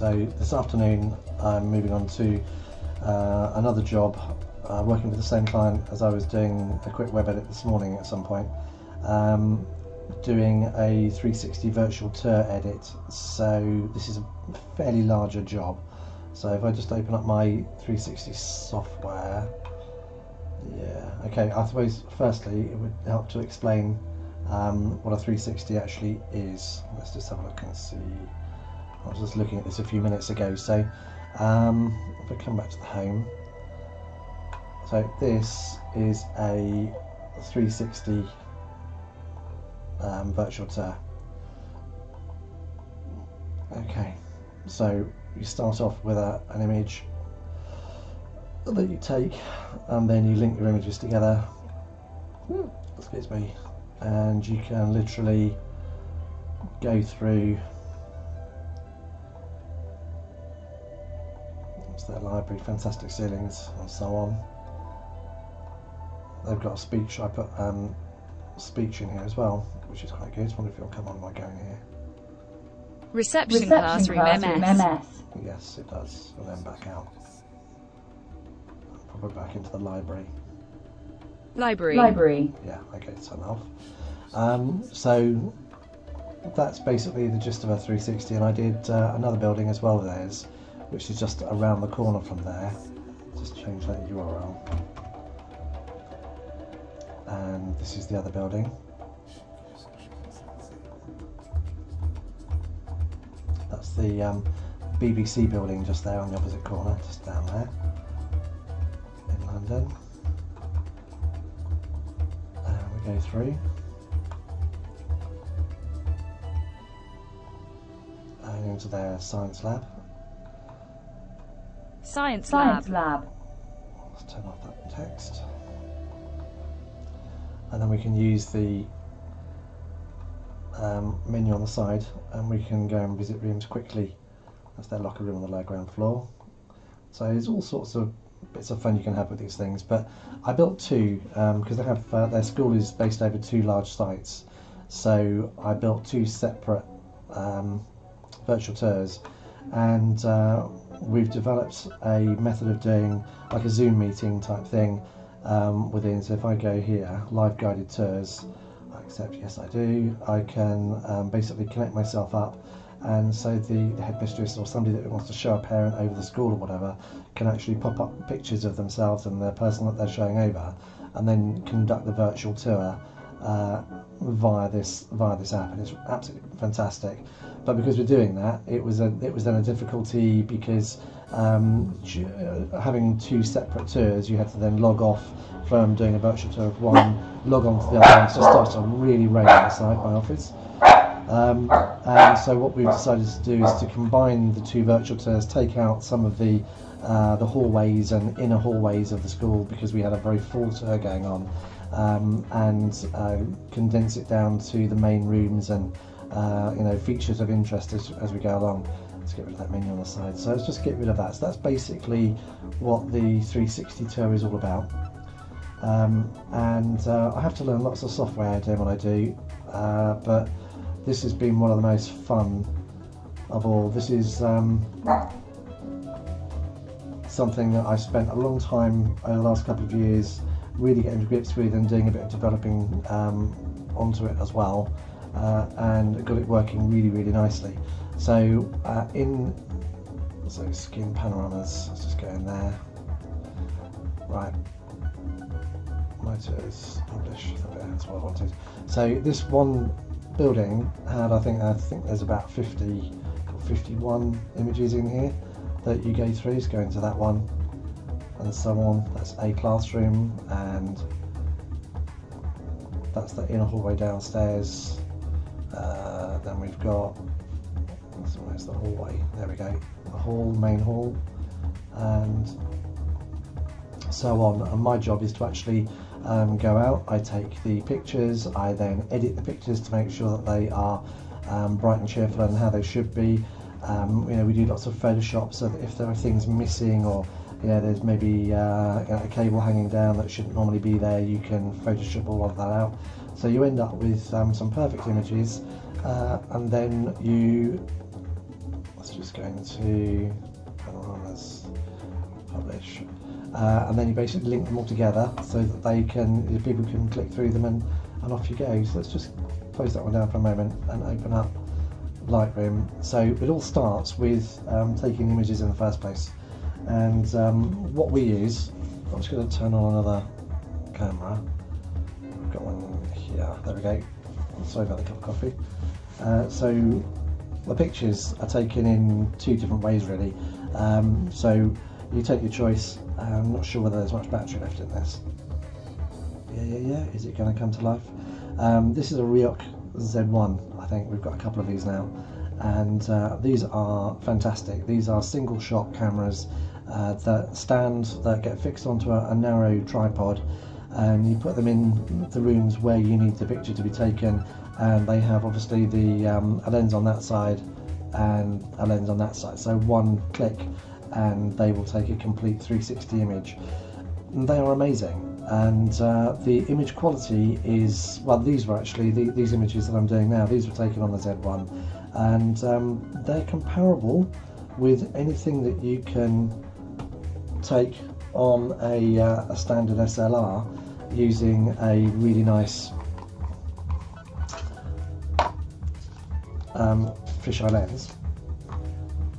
So this afternoon I'm moving on to another job, working with the same client as I was doing a quick web edit this morning at some point, doing a 360 virtual tour edit. So this is a fairly larger job. So if I just open up my 360 software, okay, I suppose firstly it would help to explain what a 360 actually is. Let's just have a look and see. I was just looking at this a few minutes ago. So if I come back to the home, so this is a 360 virtual tour. Okay, so you start off with an image that you take, and then you link your images together, excuse me, and you can literally go through their library, fantastic ceilings and so on. They've got a speech, I put speech in here as well, which is quite good. I wonder if it'll come on by going here. Reception classroom MS. Yes, it does. And then back out. Probably back into the library. Library. Yeah, okay, turn off. So that's basically the gist of a 360, and I did another building as well with theirs, which is just around the corner from there. Just change that URL. And this is the other building. That's the BBC building just there on the opposite corner, just down there in London. And we go through. And into their science lab. Science lab. Let's turn off that text. And then we can use the menu on the side, and we can go and visit rooms quickly. That's their locker room on the lower ground floor. So there's all sorts of bits of fun you can have with these things. But I built two because they have their school is based over two large sites. So I built two separate virtual tours, and we've developed a method of doing like a Zoom meeting type thing within. So if I go here, live guided tours, I accept, yes I do. I can basically connect myself up, and so the headmistress or somebody that wants to show a parent over the school or whatever can actually pop up pictures of themselves and the person that they're showing over, and then conduct the virtual tour via this app, and it's absolutely fantastic. But because we're doing that, it was then a difficulty because having two separate tours, you had to then log off from doing a virtual tour of one, log on to the other, and it just started to really rain outside my office. And so what we've decided to do is to combine the two virtual tours, take out some of the hallways and inner hallways of the school because we had a very full tour going on, and condense it down to the main rooms and features of interest as we go along. Let's get rid of that menu on the side. So let's just get rid of that. So that's basically what the 360 tour is all about. I have to learn lots of software doing what I do, but this has been one of the most fun of all. This is something that I've spent a long time over the last couple of years really getting to grips with and doing a bit of developing onto it as well, and got it working really, really nicely. So skin panoramas, let's just go in there. Right, my tours, publish, that's what I wanted. So this one building had, I think there's about 50 or 51 images in here that you go through. So go into that one and so on. That's a classroom, and that's the inner hallway downstairs. Then we've got, where's the hallway? There we go. The hall, main hall, and so on. And my job is to actually go out. I take the pictures. I then edit the pictures to make sure that they are bright and cheerful and how they should be. We do lots of Photoshop, so that if there are things missing, or there's maybe a cable hanging down that shouldn't normally be there, you can Photoshop all of that out. So you end up with some perfect images, and then you let's just go into panoramas, publish, and then you basically link them all together so that people can click through them and off you go. So let's just close that one down for a moment and open up Lightroom. So it all starts with taking images in the first place, and what we use, I'm just going to turn on another camera. We've got one here, there we go. Sorry about the cup of coffee. So the pictures are taken in two different ways really. So you take your choice. I'm not sure whether there's much battery left in this. Yeah, is it going to come to life? This is a Rioc Z1, I think. We've got a couple of these now, and these are fantastic. These are single shot cameras that get fixed onto a narrow tripod, and you put them in the rooms where you need the picture to be taken, and they have obviously a lens on that side and a lens on that side, so one click and they will take a complete 360 image. And they are amazing, and the image quality is, well, these were actually these images that I'm doing now, these were taken on the Z1, and they're comparable with anything that you can take on a standard SLR using a really nice fisheye lens. I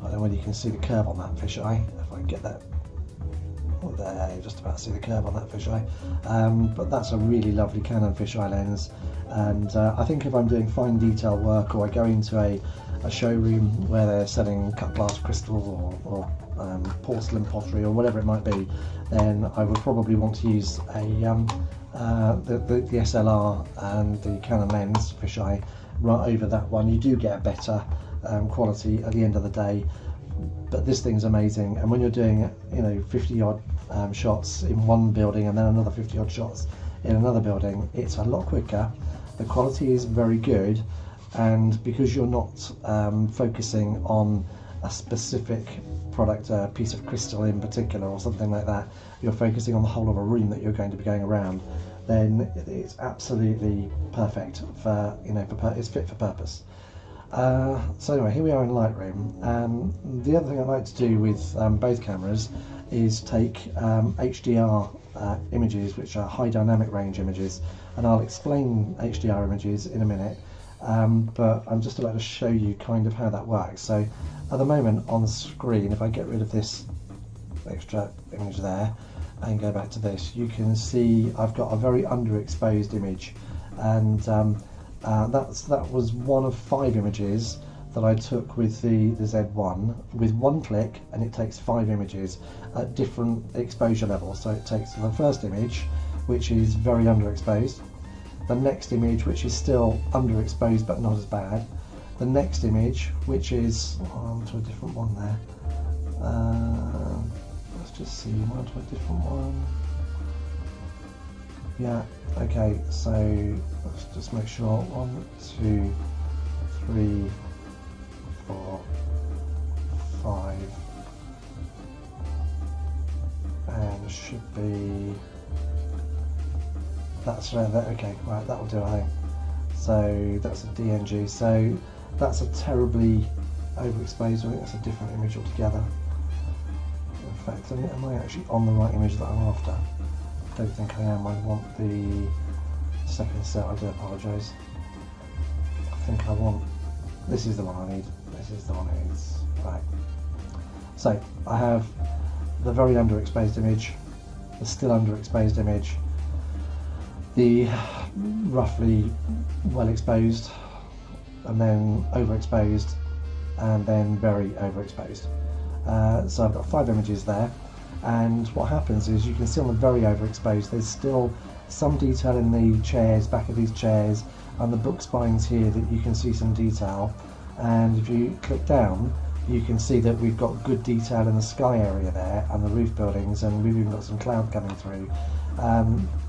don't know whether you can see the curve on that fisheye, if I can get that. Oh, there, you just about see the curve on that fisheye. But that's a really lovely Canon fisheye lens, and I think if I'm doing fine detail work, or I go into a showroom where they're selling cut glass crystal or porcelain pottery or whatever it might be, then I would probably want to use the SLR and the Canon lens fisheye right over that one. You do get a better quality at the end of the day, but this thing's amazing. And when you're doing 50 odd shots in one building and then another 50 odd shots in another building, it's a lot quicker, the quality is very good, and because you're not focusing on a specific product, a piece of crystal in particular or something like that, you're focusing on the whole of a room that you're going to be going around, then it's absolutely perfect for, it's fit for purpose. So anyway, here we are in Lightroom. The other thing I like to do with both cameras is take HDR images, which are high dynamic range images, and I'll explain HDR images in a minute, but I'm just about to show you kind of how that works. So at the moment on the screen, if I get rid of this extra image there and go back to this, you can see I've got a very underexposed image, and that was one of 5 images that I took with the Z1 with one click, and it takes 5 images at different exposure levels. So it takes the first image, which is very underexposed, the next image, which is still underexposed but not as bad, the next image, which is onto a different one there. Let's just see, onto a different one. Yeah, okay, so let's just make sure 1, 2, 3, 4, 5, and should be, that's right there. Okay, right, that'll do, I think. So that's a DNG, so that's a terribly overexposed. I think that's a different image altogether. In fact, am I actually on the right image that I'm after? I don't think I am. I want the second set. I do apologise. I think I want, this is the one I need. This is the one I need. Right. So I have the very underexposed image, the still underexposed image, the roughly well exposed, and then overexposed, and then very overexposed. So I've got 5 images there. And what happens is, you can see on the very overexposed, there's still some detail in the chairs, back of these chairs, and the book spines here that you can see some detail. And if you click down, you can see that we've got good detail in the sky area there and the roof buildings, and we've even got some cloud coming through.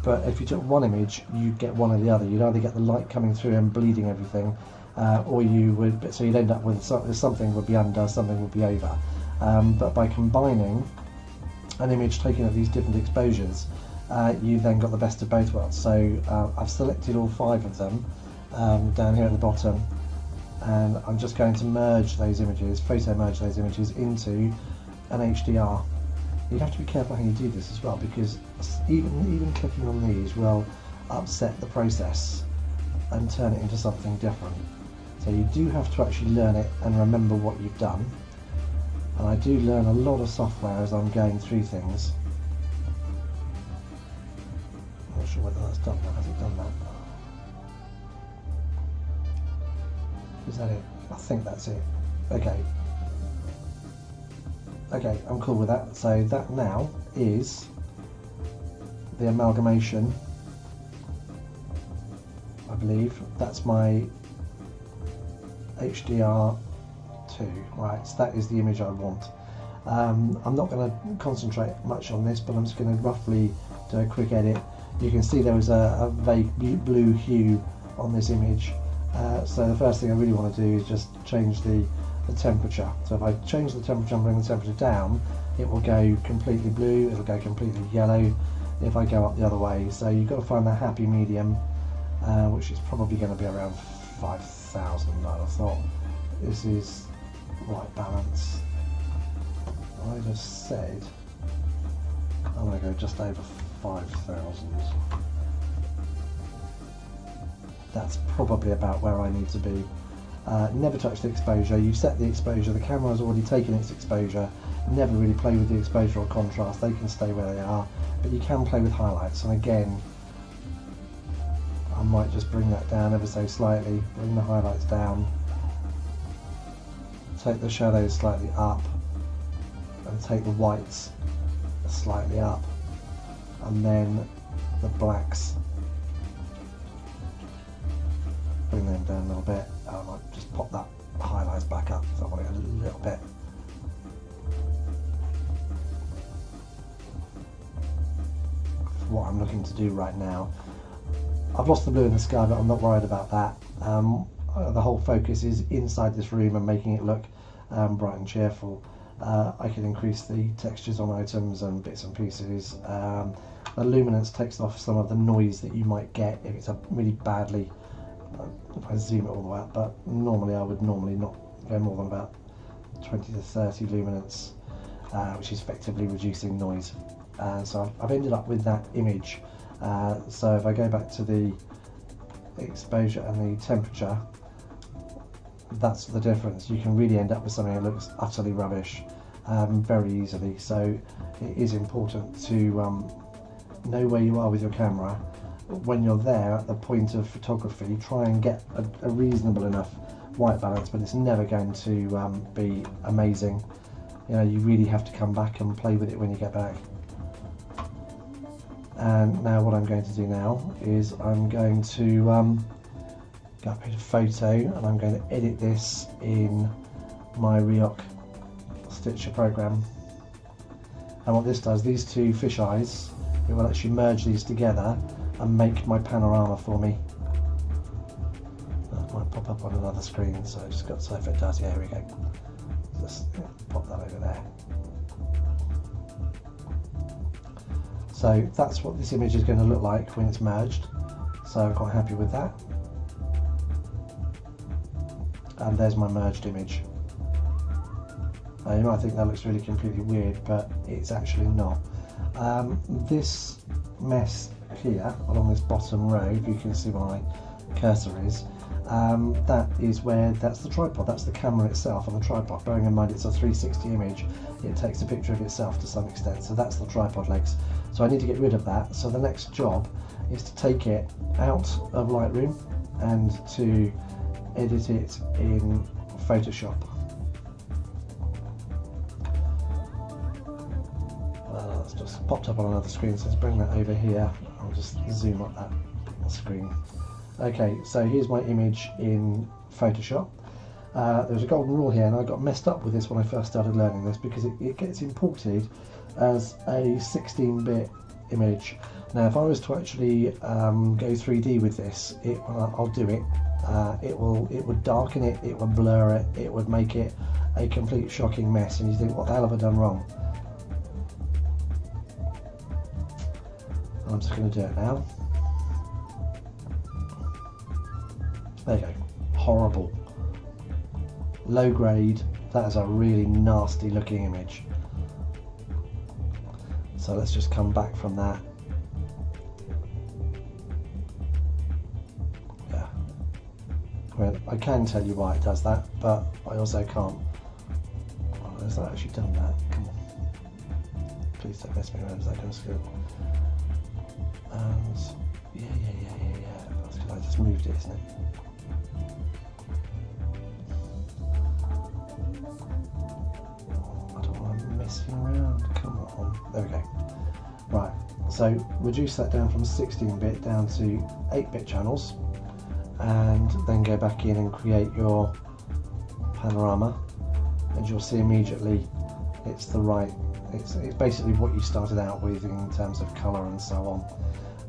But if you took one image, you'd get one or the other. You'd either get the light coming through and bleeding everything, or you would, so you'd end up with something would be under, something would be over. But by combining an image taken at these different exposures, you then got the best of both worlds. So I've selected all 5 of them down here at the bottom, and I'm just going to merge those images, photo merge those images into an HDR. You have to be careful how you do this as well, because even clicking on these will upset the process and turn it into something different. So you do have to actually learn it and remember what you've done. And I do learn a lot of software as I'm going through things. I'm not sure whether that's done that. Has it done that? Is that it? I think that's it. Okay. Okay, I'm cool with that. So that now is the amalgamation, I believe. That's my HDR2. Right, so that is the image I want. I'm not going to concentrate much on this, but I'm just going to roughly do a quick edit. You can see there was a vague blue hue on this image. So the first thing I really want to do is just change the temperature. So if I change the temperature and bring the temperature down, it will go completely blue, it'll go completely yellow if I go up the other way. So you've got to find that happy medium, which is probably going to be around 5,000. I thought this is right balance. I just said I'm going to go just over 5,000. That's probably about where I need to be. Never touch the exposure. You set the exposure, the camera has already taken its exposure. Never really play with the exposure or contrast, they can stay where they are, but you can play with highlights. And again, I might just bring that down ever so slightly, bring the highlights down, take the shadows slightly up, and take the whites slightly up, and then the blacks, bring them down a little bit. I might just pop that highlights back up, so I want it a little bit. For what I'm looking to do right now. I've lost the blue in the sky, but I'm not worried about that. The whole focus is inside this room and making it look bright and cheerful. I can increase the textures on items and bits and pieces. The luminance takes off some of the noise that you might get if it's a really badly, if I zoom it all the way up, but normally I would not go more than about 20 to 30 luminance, which is effectively reducing noise. So I've ended up with that image. So if I go back to the exposure and the temperature, that's the difference. You can really end up with something that looks utterly rubbish very easily. So it is important to know where you are with your camera. When you're there at the point of photography, try and get a reasonable enough white balance, but it's never going to be amazing. You know, you really have to come back and play with it when you get back. And now what I'm going to do now is I'm going to go up here to photo, and I'm going to edit this in my Reoc Stitcher program. And what this does, these two fish eyes, it will actually merge these together and make my panorama for me. That might pop up on another screen, so I just got, so if it does, yeah, here we go. Just pop that over there. So that's what this image is going to look like when it's merged. So I'm quite happy with that. And there's my merged image. Now you might think that looks really completely weird, but it's actually not. This mess here along this bottom row, if you can see where my cursor is, that is where, that's the tripod, that's the camera itself on the tripod. Bearing in mind it's a 360 image, it takes a picture of itself to some extent, so that's the tripod legs. So I need to get rid of that, so the next job is to take it out of Lightroom and to edit it in Photoshop. That's just popped up on another screen, so let's bring that over here. I'll just zoom up that screen. Okay, so here's my image in Photoshop. There's a golden rule here, and I got messed up with this when I first started learning this, because it gets imported as a 16-bit image. Now if I was to actually go 3D with this, I'll do it. It would darken it, it would blur it, it would make it a complete shocking mess, and you think, what the hell have I done wrong? I'm just going to do it now. There you go. Horrible, low grade, that is a really nasty looking image. So let's just come back from that. Yeah. Well, I can tell you why it does that, but I also can't. Oh, has that actually done that? Come on. Please don't mess me around with that kind of skill. And yeah. That's because I just moved it, isn't it? I don't want to messing around. Come on. There we go. Right. So reduce that down from 16-bit down to 8-bit channels, and then go back in and create your panorama, and you'll see immediately it's the right. It's basically what you started out with in terms of colour and so on.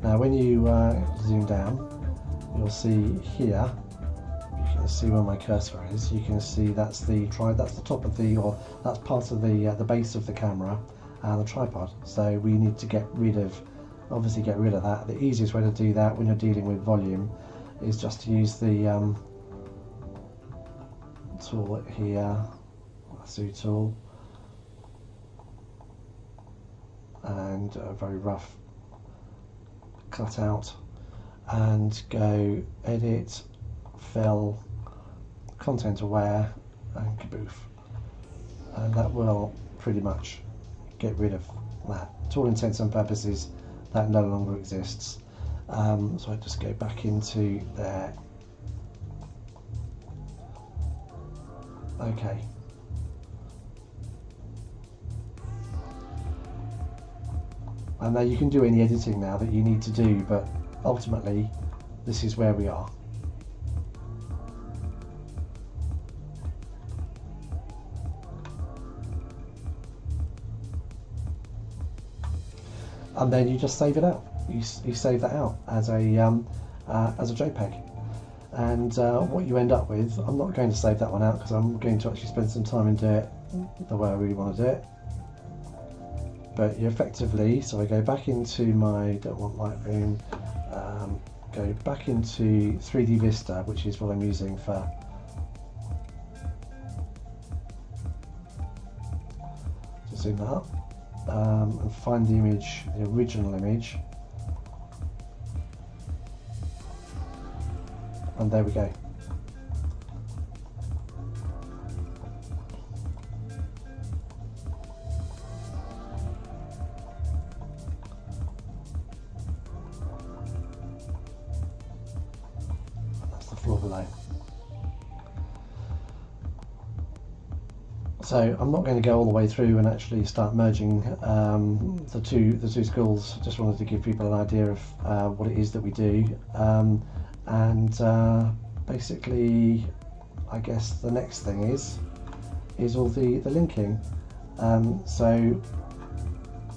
Now when you zoom down, you'll see here, you can see where my cursor is, you can see that's the top of the, or that's part of the base of the camera and the tripod. So we need to obviously get rid of that. The easiest way to do that when you're dealing with volume is just to use the tool here, lasso tool, and a very rough cut out, and go edit, fill, content aware, and kaboof, and that will pretty much get rid of that. To all intents and purposes, that no longer exists. So I just go back into there. Okay. And now you can do any editing now that you need to do, but ultimately this is where we are. And then you just save it out. You save that out as a JPEG. And what you end up with, I'm not going to save that one out because I'm going to actually spend some time and do it the way I really want to do it. But you effectively, so I go back into my, don't want Lightroom, go back into 3D Vista, which is what I'm using for to zoom that up, and find the image, the original image, and there we go. Floor below. So I'm not going to go all the way through and actually start merging the two schools. Just wanted to give people an idea of what it is that we do, and basically I guess the next thing is all the linking. So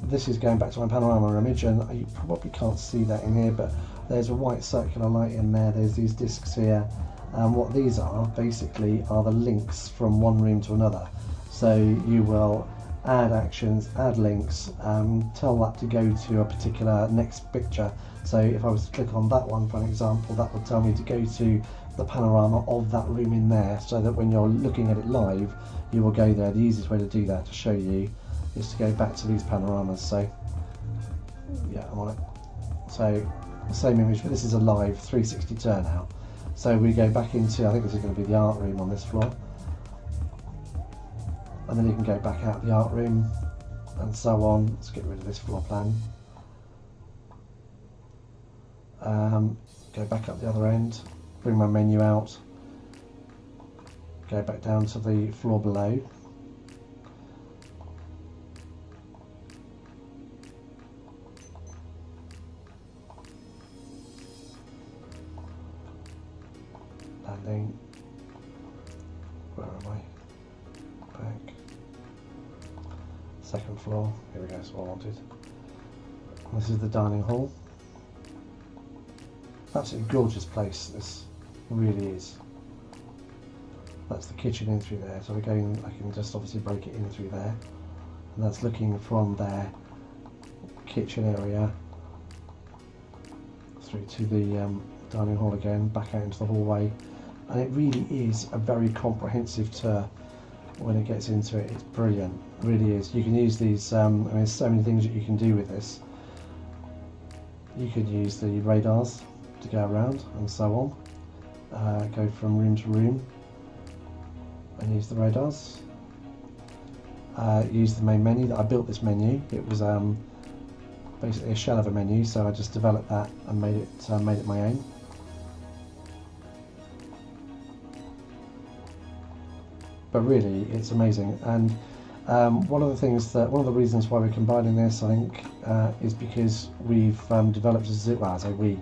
this is going back to my panorama image, and you probably can't see that in here, but there's a white circular light in there, there's these discs here, and what these are basically are the links from one room to another. So you will add actions, add links, tell that to go to a particular next picture. So if I was to click on that one for an example, that would tell me to go to the panorama of that room in there, so that when you're looking at it live, you will go there. The easiest way to do that, to show you, is to go back to these panoramas. So yeah, I'm on it. So the same image, but this is a live 360 turnout. So we go back into, I think this is going to be the art room on this floor, and then you can go back out the art room and so on. Let's get rid of this floor plan. Go back up the other end, bring my menu out, go back down to the floor below. Landing. Where am I? Back. Second floor. Here we go, that's what I wanted. This is the dining hall. Absolutely gorgeous place, this really is. That's the kitchen in through there, so again I can just obviously break it in through there, and that's looking from their kitchen area through to the dining hall again, back out into the hallway, and it really is a very comprehensive tour. When it gets into it, it's brilliant, it really is. You can use these, I mean, there's so many things that you can do with this. You could use the radars to go around and so on, go from room to room and use the radars. Use the main menu. I built this menu. It was basically a shell of a menu, so I just developed that and made it my own. But really, it's amazing. And one of the reasons why we're combining this, I think, is because we've developed a Zoom. Well, I say we.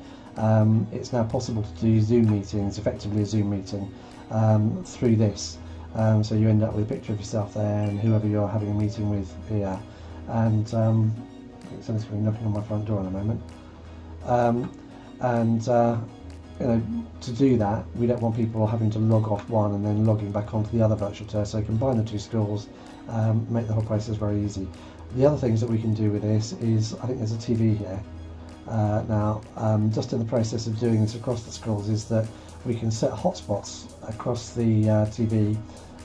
It's now possible to do Zoom meetings, effectively a Zoom meeting, through this. So you end up with a picture of yourself there and whoever you're having a meeting with here. And someone's going to be knocking on my front door in a moment. You know, to do that, we don't want people having to log off one and then logging back onto the other virtual tour. So combine the two schools, make the whole process very easy. The other things that we can do with this is, I think there's a TV here. Now, just in the process of doing this across the schools, is that we can set hotspots across the TV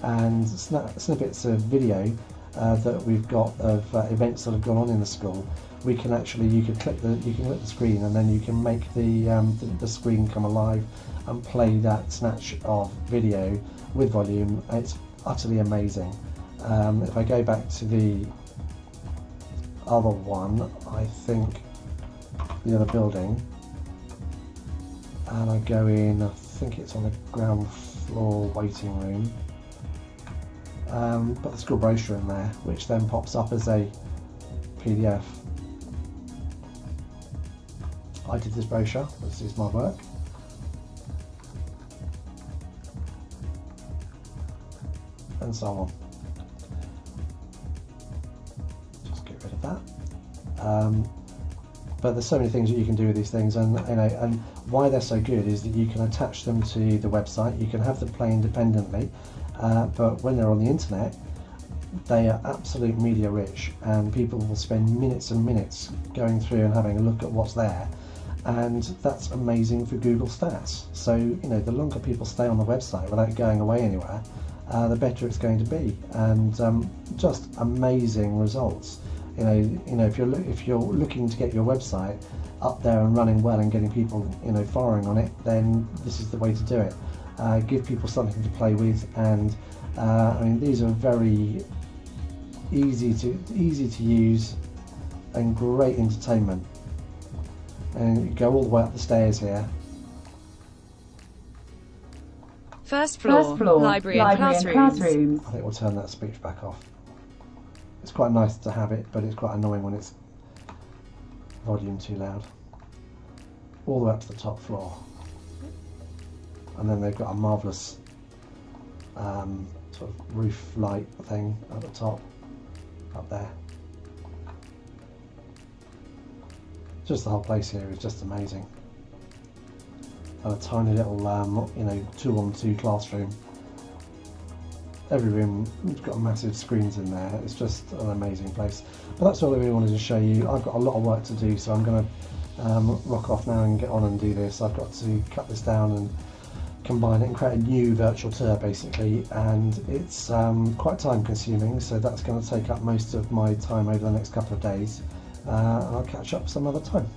and snippets of video that we've got of events that have gone on in the school. We can actually, you can click the screen, and then you can make the screen come alive and play that snatch of video with volume. It's utterly amazing. If I go back to the other one, I think the other building, and I go in, I think it's on the ground floor waiting room. Put the school brochure in there, which then pops up as a PDF. I did this brochure, this is my work. And so on. Just get rid of that. But there's so many things that you can do with these things, and you know, and why they're so good is that you can attach them to the website. You can have them play independently, but when they're on the internet, they are absolute media rich, and people will spend minutes and minutes going through and having a look at what's there, and that's amazing for Google stats. So you know, the longer people stay on the website without going away anywhere, the better it's going to be, and just amazing results. You know, if you're looking to get your website up there and running well and getting people, you know, firing on it, then this is the way to do it. Give people something to play with, and I mean, these are very easy to use and great entertainment. And you go all the way up the stairs here. First floor, library and classrooms. I think we'll turn that speech back off. It's quite nice to have it, but it's quite annoying when it's volume too loud. All the way up to the top floor. And then they've got a marvellous sort of roof light thing at the top, up there. Just the whole place here is just amazing. And a tiny little, you know, 2-on-2 classroom. Every room has got massive screens in there. It's just an amazing place. But that's all I really wanted to show you. I've got a lot of work to do, so I'm going to rock off now and get on and do this. I've got to cut this down and combine it and create a new virtual tour, basically. And it's quite time consuming, so that's going to take up most of my time over the next couple of days. And I'll catch up some other time.